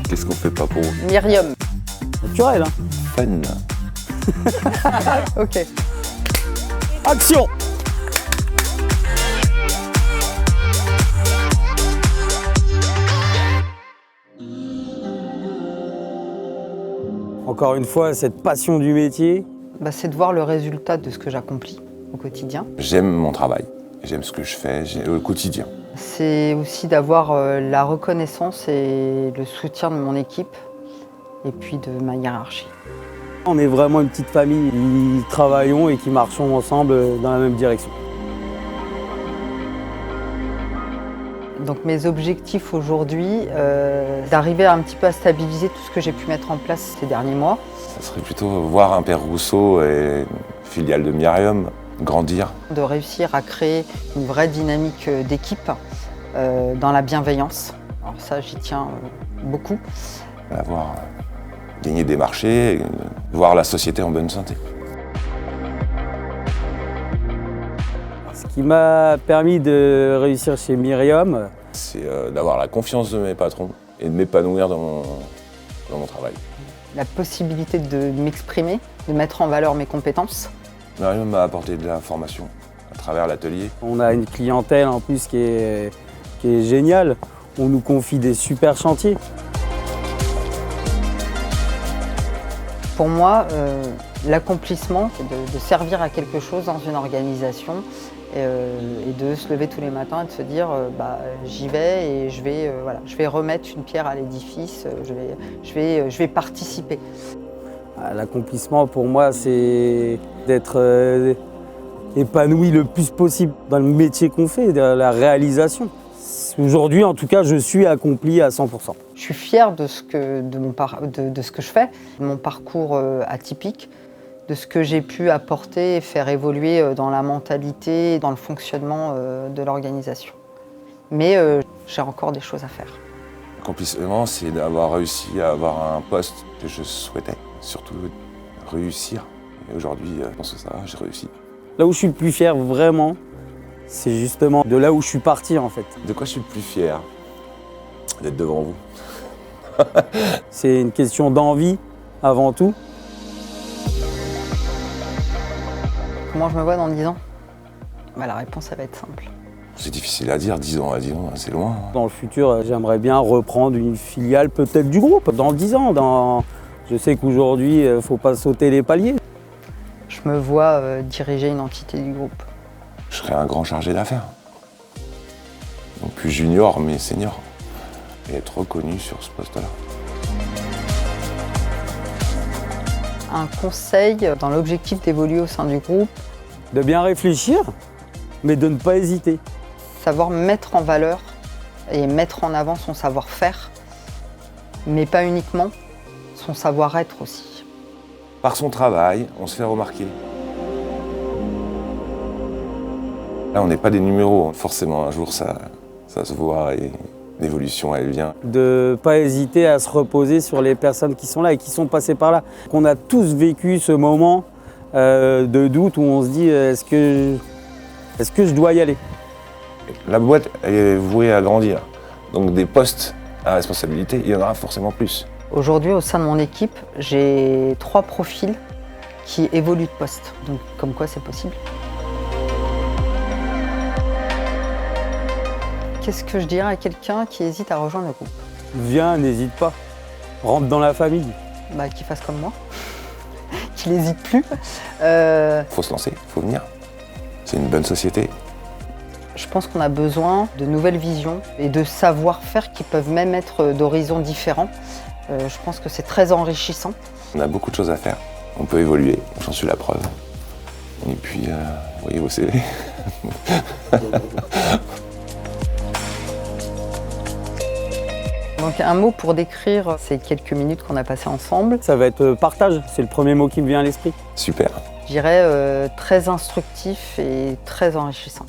Qu'est-ce qu'on fait pas pour vous? Myriam. Naturel, hein. Fun. Ok. Action! Encore une fois, cette passion du métier. C'est de voir le résultat de ce que j'accomplis au quotidien. J'aime mon travail, j'aime ce que je fais au quotidien. C'est aussi d'avoir la reconnaissance et le soutien de mon équipe et puis de ma hiérarchie. On est vraiment une petite famille qui travaillons et qui marchons ensemble dans la même direction. Donc mes objectifs aujourd'hui, d'arriver un petit peu à stabiliser tout ce que j'ai pu mettre en place ces derniers mois. Ça serait plutôt voir un Père Rousseau et une filiale de Myriam grandir. De réussir à créer une vraie dynamique d'équipe dans la bienveillance. Alors ça, j'y tiens beaucoup. Avoir gagné des marchés, voir la société en bonne santé. Ce qui m'a permis de réussir chez Myriam, C'est d'avoir la confiance de mes patrons et de m'épanouir dans mon travail. La possibilité de m'exprimer, de mettre en valeur mes compétences. Myriam m'a apporté de la formation à travers l'atelier. on a une clientèle en plus qui est géniale. On nous confie des super chantiers. Pour moi, l'accomplissement, c'est de servir à quelque chose dans une organisation et de se lever tous les matins et de se dire j'y vais et je vais remettre une pierre à l'édifice, je vais participer. L'accomplissement pour moi, c'est d'être épanoui le plus possible dans le métier qu'on fait, dans la réalisation. Aujourd'hui, en tout cas, je suis accompli à 100%. Je suis fière de ce que je fais, de mon parcours atypique, de ce que j'ai pu apporter et faire évoluer dans la mentalité, dans le fonctionnement de l'organisation. Mais j'ai encore des choses à faire. L'accomplissement, c'est d'avoir réussi à avoir un poste que je souhaitais, surtout réussir. Et aujourd'hui, je pense que ça va, j'ai réussi. Là où je suis le plus fier, vraiment, c'est justement de là où je suis parti, en fait. De quoi je suis le plus fier? D'être devant vous. C'est une question d'envie, avant tout. Comment je me vois dans 10 ans? La réponse, ça va être simple. C'est difficile à dire, 10 ans, c'est loin. Dans le futur, j'aimerais bien reprendre une filiale peut-être du groupe. Dans 10 ans, je sais qu'aujourd'hui, il ne faut pas sauter les paliers. Je me vois diriger une entité du groupe. Je serais un grand chargé d'affaires. Donc plus junior, mais senior. Et être reconnu sur ce poste-là. Un conseil dans l'objectif d'évoluer au sein du groupe, De bien réfléchir, mais de ne pas hésiter. savoir mettre en valeur et mettre en avant son savoir-faire, mais pas uniquement, son savoir-être aussi. Par son travail, on se fait remarquer. Là, on n'est pas des numéros. Forcément, un jour, ça se voit et l'évolution, elle vient. De ne pas hésiter à se reposer sur les personnes qui sont là et qui sont passées par là. On a tous vécu ce moment de doute où on se dit est-ce que je dois y aller? La boîte est vouée à grandir. Donc des postes à responsabilité, il y en aura forcément plus. Aujourd'hui, au sein de mon équipe, j'ai 3 profils qui évoluent de poste. Donc, comme quoi c'est possible. Qu'est-ce que je dirais à quelqu'un qui hésite à rejoindre le groupe? Viens, n'hésite pas. Rentre dans la famille. Qu'il fasse comme moi, qu'il n'hésite plus. Faut se lancer, faut venir. C'est une bonne société. Je pense qu'on a besoin de nouvelles visions et de savoir-faire qui peuvent même être d'horizons différents. Je pense que c'est très enrichissant. On a beaucoup de choses à faire. On peut évoluer, j'en suis la preuve. Et puis, vous voyez vos CV. Donc un mot pour décrire ces quelques minutes qu'on a passées ensemble. Ça va être partage, c'est le premier mot qui me vient à l'esprit. Super. Je dirais très instructif et très enrichissant.